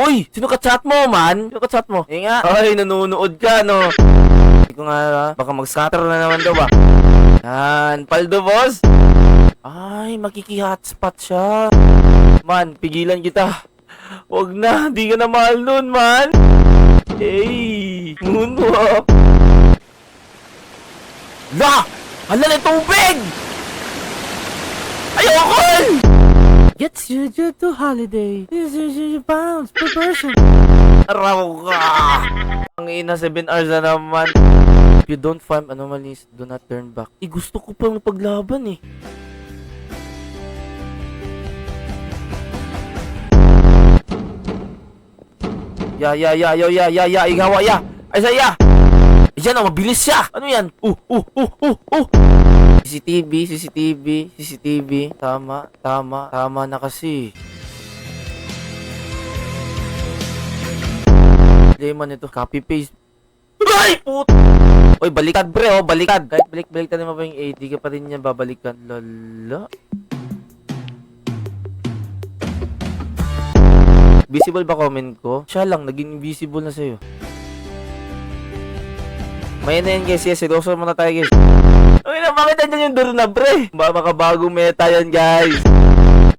Uy! Sino ka-chat mo, man? Sino ka-chat mo? Eh nga. Ay, nanonood ka, no? Hindi ko nga, baka mag-scatter na naman daw ba? Yan, Paldo, boss. Ay, makiki-hotspot siya. Man, pigilan kita. Wag na, di ka na mahal nun, man. Hey, moonwalk. La! Hala na tubig! Ayoko! Gets you to holiday. This is your pounds per person. Araw ka! Ang ina, 7 hours na naman. If you don't find anomalies, do not turn back. Gusto ko pang paglaban eh. Ya, igawa, ya! Ay, saya! Yan na, mabilis siya! Ano yan? CCTV. Tama na kasi. Problema nito, copy-paste. Ay, puto! Oy, balikad, bre, oh, balikad. Kahit balik-baliktad naman pa yung 80, ka pa rin yan babalikan. Lala. Visible ba comment ko? Siya lang, naging invisible na sa'yo. May na yan guys, yes, seryoso muna tayo guys. Okay na, bakit andyan yung door na pre? Baka bagong meta yan guys.